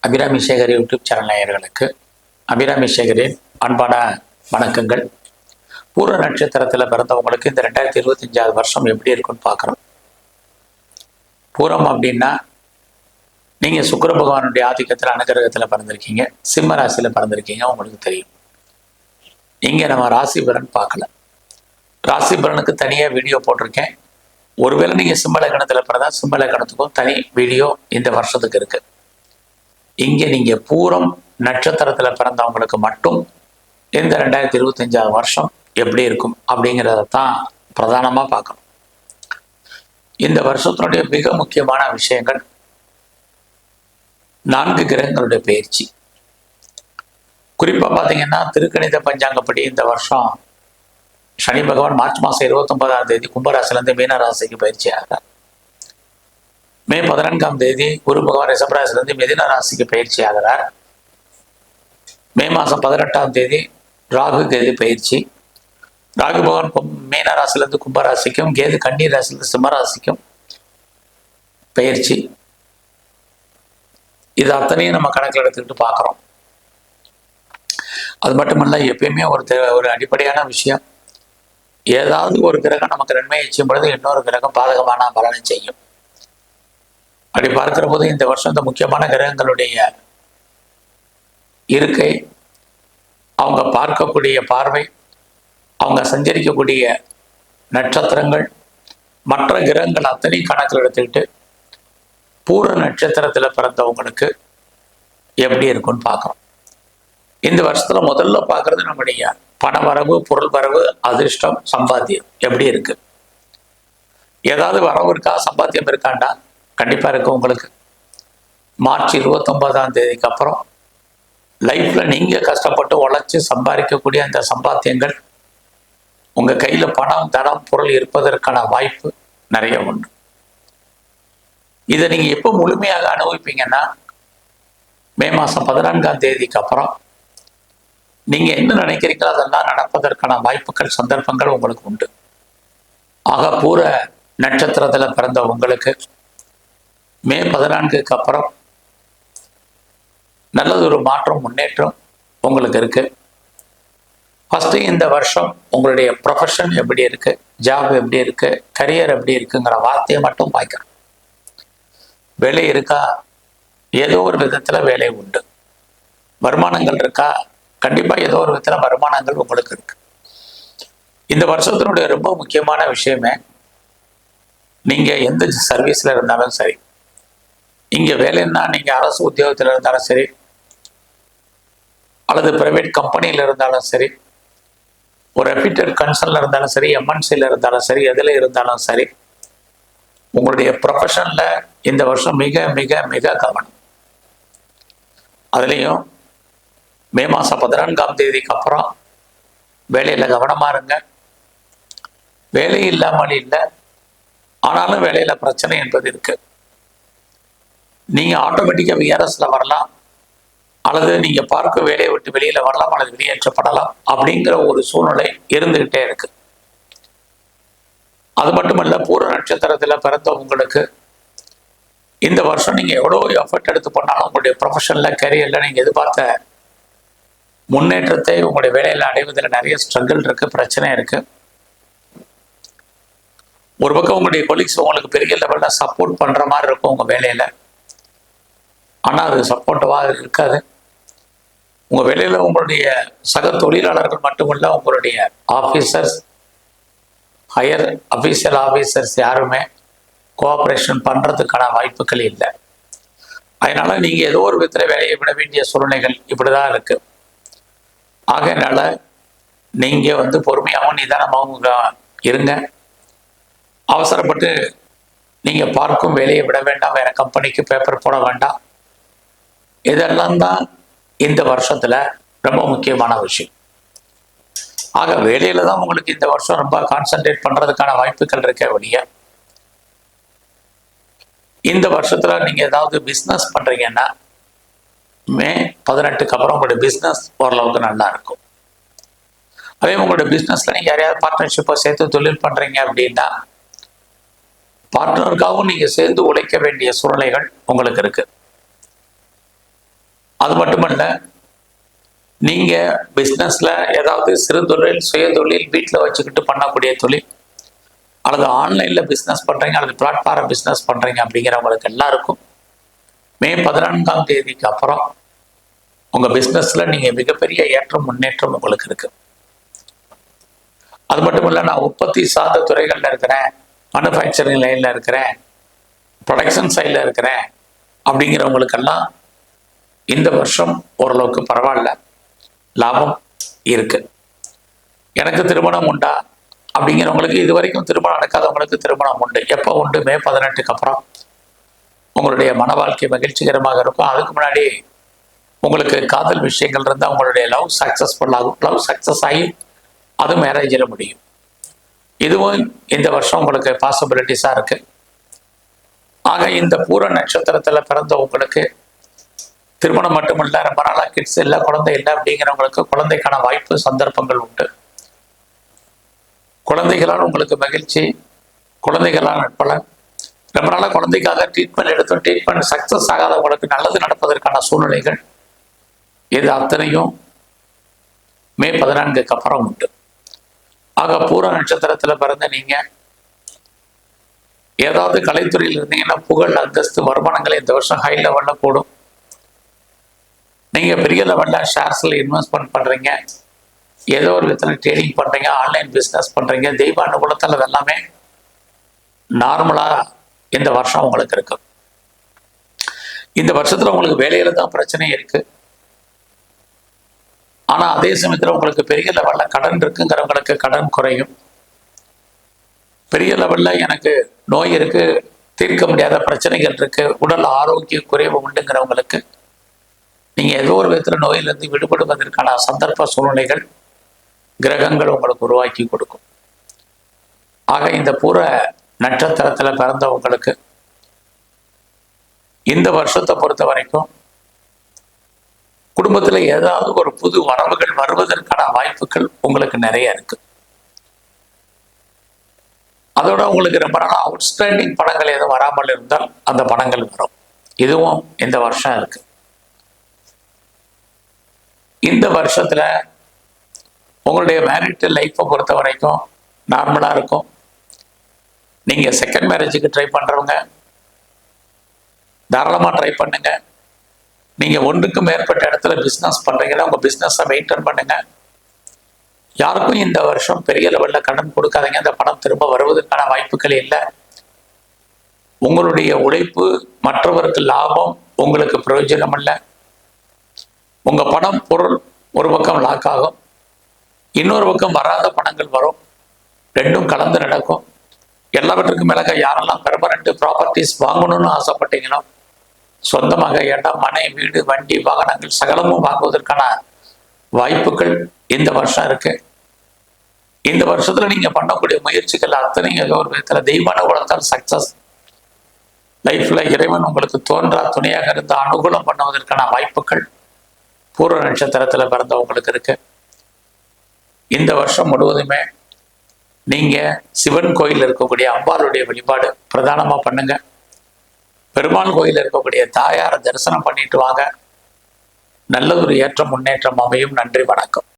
Abirami Sekar YouTube channel நேயர்களுக்கு அபிராமி சேகரின் அன்பான வணக்கங்கள். பூர்வ நட்சத்திரத்தில் பிறந்தவங்களுக்கு இந்த 2025 வருஷம் எப்படி இருக்குன்னு பார்க்குறோம். பூரம் அப்படின்னா நீங்கள் சுக்கிர பகவானுடைய ஆதிக்கத்தில் அனுகிரகத்தில் பிறந்திருக்கீங்க, சிம்ம ராசியில் பிறந்திருக்கீங்க, உங்களுக்கு தெரியும். இங்கே நம்ம ராசி பலன் பார்க்கல. ராசி பலனுக்கு தனியாக வீடியோ போட்டிருக்கேன். ஒருவேளை நீங்கள் சிம்ம லக்னத்தில் பிறந்தா சிம்ம லக்னத்துக்கும் தனி வீடியோ இந்த வருஷத்துக்கு இருக்குது. இங்கே நீங்கள் பூரம் நட்சத்திரத்தில் பிறந்தவங்களுக்கு மட்டும் இந்த 2025 வருஷம் எப்படி இருக்கும் அப்படிங்கிறத தான் பிரதானமாக பார்க்கணும். இந்த வருஷத்தினுடைய மிக முக்கியமான விஷயங்கள் 4 கிரகங்களுடைய பயிற்சி. குறிப்பாக பார்த்தீங்கன்னா திருக்கணித பஞ்சாங்கப்படி இந்த வருஷம் சனி பகவான் மார்ச் மாதம் 29ஆம் தேதி கும்பராசிலேருந்து மீன ராசிக்கு பயிற்சி ஆகிறார். மே 14ஆம் தேதி குரு பகவான் ரிஷபராசிலிருந்து மிதுன ராசிக்கு பயிற்சி ஆகிறார். மே மாதம் 18ஆம் தேதி ராகு கேது பயிற்சி. ராகு பகவான் மீன ராசிலிருந்து கும்பராசிக்கும், கேது கன்னி ராசிலிருந்து சிம்மராசிக்கும் பயிற்சி. இது அத்தனையும் நம்ம கணக்கில் எடுத்துக்கிட்டு பார்க்குறோம். அது மட்டுமல்ல, எப்பயுமே ஒரு அடிப்படையான விஷயம், ஏதாவது ஒரு கிரகம் நமக்கு நன்மையை செய்யும் பொழுது இன்னொரு கிரகம் பாதகமான பலனை செய்யும். அப்படி பார்க்கிற போது இந்த வருஷம் இந்த முக்கியமான கிரகங்களுடைய இருக்கை, அவங்க பார்க்கக்கூடிய பார்வை, அவங்க சஞ்சரிக்கக்கூடிய நட்சத்திரங்கள், மற்ற கிரகங்கள் அத்தனையும் கணக்கில் எடுத்துக்கிட்டு பூர நட்சத்திரத்தில் பிறந்தவங்களுக்கு எப்படி இருக்குன்னு பார்க்குறோம். இந்த வருஷத்துல முதல்ல பார்க்கறது நம்முடைய பண வரவு, பொருள் வரவு, அதிர்ஷ்டம், சம்பாத்தியம் எப்படி இருக்கு. ஏதாவது வரவு இருக்கா, சம்பாத்தியம் இருக்காண்டா கண்டிப்பாக இருக்கும். உங்களுக்கு மார்ச் 29ஆம் தேதிக்கு அப்புறம் லைஃப்பில் நீங்கள் கஷ்டப்பட்டு உழைச்சி சம்பாதிக்கக்கூடிய அந்த சம்பாத்தியங்கள் உங்கள் கையில் பணம், தனம், பொருள் இருப்பதற்கான வாய்ப்பு நிறைய உண்டு. இதை நீங்கள் எப்போ முழுமையாக அனுபவிப்பீங்கன்னா மே மாதம் 14ஆம் தேதிக்கு அப்புறம் நீங்கள் என்ன நினைக்கிறீங்களோ அதெல்லாம் நடப்பதற்கான வாய்ப்புகள், சந்தர்ப்பங்கள் உங்களுக்கு உண்டு. ஆக பூர நட்சத்திரத்தில் பிறந்த உங்களுக்கு மே 14க்கு அப்புறம் நல்லது ஒரு மாற்றம், முன்னேற்றம் உங்களுக்கு இருக்கு. ஃபஸ்ட்டு இந்த வருஷம் உங்களுடைய ப்ரொஃபஷன் எப்படி இருக்கு, ஜாப் எப்படி இருக்கு, கரியர் எப்படி இருக்குங்கிற வார்த்தையை மட்டும் பார்க்கணும். வேலை இருக்கா, ஏதோ ஒரு விதத்தில் வேலை உண்டு. வருமானங்கள் இருக்கா, கண்டிப்பாக ஏதோ ஒரு விதத்தில் வருமானங்கள் உங்களுக்கு இருக்கு. இந்த வருஷத்தினுடைய ரொம்ப முக்கியமான விஷயமே, நீங்கள் எந்த சர்வீஸில் இருந்தாலும் சரி, இங்கே வேலைன்னா நீங்கள் அரசு உத்தியோகத்தில் இருந்தாலும் சரி, அல்லது பிரைவேட் கம்பெனியில் இருந்தாலும் சரி, ஒரு ரெப்யூட்டட் கன்சர்னில் இருந்தாலும் சரி, எம்என்சியில் இருந்தாலும் சரி, எதில் இருந்தாலும் சரி, உங்களுடைய ப்ரொஃபஷனில் இந்த வருஷம் மிக மிக மிக கவனம். அதுலேயும் மே மாதம் 14ஆம் தேதிக்கு அப்புறம் வேலையில் கவனமாக இருங்க. வேலை இல்லாமல் இல்லை, ஆனாலும் வேலையில் பிரச்சனை என்பது இருக்குது. நீங்கள் ஆட்டோமேட்டிக்காக விஆர்எஸில் வரலாம், அல்லது நீங்கள் பார்க்க வேலையை விட்டு வெளியில் வரலாம், அல்லது வெளியேற்றப்படலாம் அப்படிங்கிற ஒரு சூழ்நிலை இருந்துக்கிட்டே இருக்கு. அது மட்டுமல்ல, பூர நட்சத்திரத்தில் பிறந்த உங்களுக்கு இந்த வருஷம் நீங்கள் எவ்வளோ எஃபர்ட் எடுத்து பண்ணாலும் உங்களுடைய ப்ரொஃபஷனில், கரியரில் நீங்கள் எதிர்பார்த்த முன்னேற்றத்தை உங்களுடைய வேலையில் அடைவதில் நிறைய ஸ்ட்ரகிள் இருக்குது, பிரச்சனை இருக்குது. ஒரு பக்கம் உங்களுடைய கொலீக்ஸ் உங்களுக்கு பெரிய லெவலில் சப்போர்ட் பண்ணுற மாதிரி இருக்கும் உங்கள் வேலையில், ஆனால் அது சப்போர்ட்டிவாக இருக்காது. உங்கள் வேலையில் உங்களுடைய சக தொழிலாளர்கள் மட்டுமல்ல, உங்களுடைய ஆஃபீஸர்ஸ், ஹையர் அஃபீஷியல் ஆஃபீஸர்ஸ் யாருமே கோஆப்ரேஷன் பண்ணுறதுக்கான வாய்ப்புகள் இல்லை. அதனால் நீங்கள் ஏதோ ஒரு விதத்தில் வேலையை விட வேண்டிய சூழ்நிலைகள் இப்படி தான் இருக்குது. ஆகையினால நீங்கள் பொறுமையாகவும் நிதானமாகவும் இருங்க. அவசரப்பட்டு நீங்கள் பார்க்கும் வேலையை விட வேண்டாம், வேறு கம்பெனிக்கு பேப்பர் போட வேண்டாம். இதெல்லாம் தான் இந்த வருஷத்துல ரொம்ப முக்கியமான விஷயம். ஆக வேலையில தான் உங்களுக்கு இந்த வருஷம் ரொம்ப கான்சென்ட்ரேட் பண்றதுக்கான வாய்ப்புகள் இருக்க வழியா. இந்த வருஷத்துல நீங்க ஏதாவது பிஸ்னஸ் பண்றீங்கன்னா மே 18க்கு அப்புறம் உங்களுடைய பிஸ்னஸ் ஓரளவுக்கு நல்லா இருக்கும். அதே உங்களுடைய பிஸ்னஸ்ல நீங்க யாரையாவது பார்ட்னர்ஷிப்பை சேர்த்து தொழில் பண்றீங்க அப்படின்னா பார்ட்னருக்காகவும் நீங்க சேர்ந்து உழைக்க வேண்டிய சூழ்நிலைகள் உங்களுக்கு இருக்கு. அது மட்டுமல்ல, நீங்க பிஸ்னஸ்ல ஏதாவது சிறு தொழில், சுய தொழில், வீட்டில் வச்சுக்கிட்டு பண்ணக்கூடிய தொழில், அல்லது ஆன்லைன்ல பிஸ்னஸ் பண்றீங்க, அல்லது பிளாட்ஃபார்ம் பிஸ்னஸ் பண்றீங்க அப்படிங்கிறவங்களுக்கு எல்லாருக்கும் மே 14ஆம் தேதிக்கு அப்புறம் உங்க பிஸ்னஸ்ல நீங்க மிகப்பெரிய ஏற்றம், முன்னேற்றம் உங்களுக்கு இருக்கு. அது மட்டும் இல்லை, நான் உற்பத்தி சார்ந்த துறைகளில் இருக்கிறேன், மேனுஃபேக்சரிங் லைனில் இருக்கிறேன், ப்ரொடக்ஷன் சைடில் இருக்கிறேன் அப்படிங்கிறவங்களுக்கெல்லாம் இந்த வருஷம் ஓரளவுக்கு பரவாயில்ல, லாபம் இருக்கு. எனக்கு திருமணம் உண்டா அப்படிங்கிறவங்களுக்கு, இது வரைக்கும் திருமணம் நடக்காதவங்களுக்கு திருமணம் உண்டு. எப்போ உண்டு? மே 18க்கு அப்புறம் உங்களுடைய மன வாழ்க்கை மகிழ்ச்சிகரமாக இருக்கும். அதுக்கு முன்னாடி உங்களுக்கு காதல் விஷயங்கள் இருந்தால் உங்களுடைய லவ் சக்ஸஸ்ஃபுல் ஆகும். லவ் சக்ஸஸ் ஆகி அது மேரேஜில் முடியும். இதுவும் இந்த வருஷம் உங்களுக்கு பாசிபிலிட்டிஸாக இருக்கு. ஆக இந்த பூர நட்சத்திரத்தில் பிறந்த உங்களுக்கு திருமணம் மட்டுமில்லை, ரொம்ப நாளாக கிட்ஸ் இல்லை, குழந்தை இல்லை அப்படிங்கிறவங்களுக்கு குழந்தைக்கான வாய்ப்பு, சந்தர்ப்பங்கள் உண்டு. குழந்தைகளால் உங்களுக்கு மகிழ்ச்சி, குழந்தைகளால் நட்பலன். ரொம்ப நாளாக குழந்தைக்காக ட்ரீட்மெண்ட் எடுத்தோம், ட்ரீட்மெண்ட் சக்ஸஸ் ஆகாதவங்களுக்கு நல்லது நடப்பதற்கான சூழ்நிலைகள், இது அத்தனையும் மே 14க்கு அப்புறம் உண்டு. ஆக பூர நட்சத்திரத்தில் பிறந்த நீங்க ஏதாவது கலைத்துறையில் இருந்தீங்கன்னா புகழ், அந்தஸ்து, வருமானங்கள் இந்த வருஷம் ஹை லெவலில் கூடும். நீங்க பெரிய லெவலில் ஷேர்ஸில் இன்வெஸ்ட்மெண்ட் பண்றீங்க, ஏதோ ஒரு விதத்தில் ட்ரேடிங் பண்றீங்க, ஆன்லைன் பிஸ்னஸ் பண்றீங்க, தெய்வ அனுகூலத்தில் அது எல்லாமே நார்மலா இந்த வருஷம் உங்களுக்கு இருக்கு. இந்த வருஷத்துல உங்களுக்கு வேலையில தான் பிரச்சனை இருக்கு. ஆனா அதே சமயத்தில் உங்களுக்கு பெரிய லெவல்ல கடன் இருக்குங்கிறவங்களுக்கு கடன் குறையும். பெரிய லெவல்ல எனக்கு நோய் இருக்கு, தீர்க்க முடியாத பிரச்சனைகள் இருக்கு, உடல் ஆரோக்கிய குறைவு உண்டுங்கிறவங்களுக்கு நீங்க ஏதோ ஒரு விதத்தில் நோயிலிருந்து விடுபடுவதற்கான சந்தர்ப்ப சூழ்நிலைகள் கிரகங்கள் உங்களுக்கு உருவாக்கி கொடுக்கும். ஆக இந்த பூர நட்சத்திரத்துல பிறந்தவங்களுக்கு இந்த வருஷத்தை பொறுத்த வரைக்கும் குடும்பத்தில் ஏதாவது ஒரு புது வரவுகள் வருவதற்கான வாய்ப்புகள் உங்களுக்கு நிறைய இருக்கு. அதோட உங்களுக்கு ரொம்ப நாள் அவுட்ஸ்டாண்டிங் பணங்கள் எதுவும் வராமல் இருந்தால் அந்த பணங்கள் வரும். இதுவும் இந்த வருஷம் இருக்கு. இந்த வருஷத்துல உங்களுடைய மேரிட்டல் லைஃப்பை பொறுத்த வரைக்கும் நார்மலா இருக்கும். நீங்க செகண்ட் மேரேஜுக்கு ட்ரை பண்றவங்க தாராளமா ட்ரை பண்ணுங்க. நீங்க ஒன்றுக்கு மேற்பட்ட இடத்துல பிஸ்னஸ் பண்றீங்கன்னா உங்க பிஸ்னஸை மெயின்டைன் பண்ணுங்க. யாருக்கும் இந்த வருஷம் பெரிய லெவலில் கடன் கொடுக்காதீங்க. அந்த பணம் திரும்ப வருவதற்கான வாய்ப்புகள் இல்லை. உங்களுடைய உழைப்பு மற்றவருக்கு லாபம், உங்களுக்கு பிரயோஜனம் இல்லை. உங்க பணம், பொருள் ஒரு பக்கம் லாக் ஆகும், இன்னொரு பக்கம் வராத பணங்கள் வரும். ரெண்டும் கலந்து நடக்கும். எல்லாவற்றுக்கும் மேலாக யாரெல்லாம் பெர்மனன்ட் ப்ராப்பர்ட்டிஸ் வாங்கணும்னு ஆசைப்பட்டீங்களோ, சொந்தமாக இடம், மனை, வீடு, வண்டி, வாகனங்கள் சகலமும் வாங்குவதற்கான வாய்ப்புகள் இந்த வருஷம் இருக்கு. இந்த வருஷத்துல நீங்க பண்ணக்கூடிய முயற்சிகள் அத்தனையும் ஏதோ ஒரு விதத்துல தெய்வான குலத்தால் சக்சஸ். லைஃப்ல இறைவன் உங்களுக்கு தோன்றா துணையாக இருந்து அனுகூலம் பண்ணுவதற்கான வாய்ப்புகள் பூர்வ நட்சத்திரத்துல பிறந்தவங்களுக்கு இருக்கு. இந்த வருஷம் முழுவதுமே நீங்க சிவன் கோயில் இருக்கக்கூடிய அம்பாளுடைய வழிபாடு பிரதானமா பண்ணுங்க. பெருமாள் கோயில் இருக்கக்கூடிய தாயாரை தரிசனம் பண்ணிட்டு வாங்க. நல்லதொரு ஏற்றம், முன்னேற்றம் அமையும். நன்றி, வணக்கம்.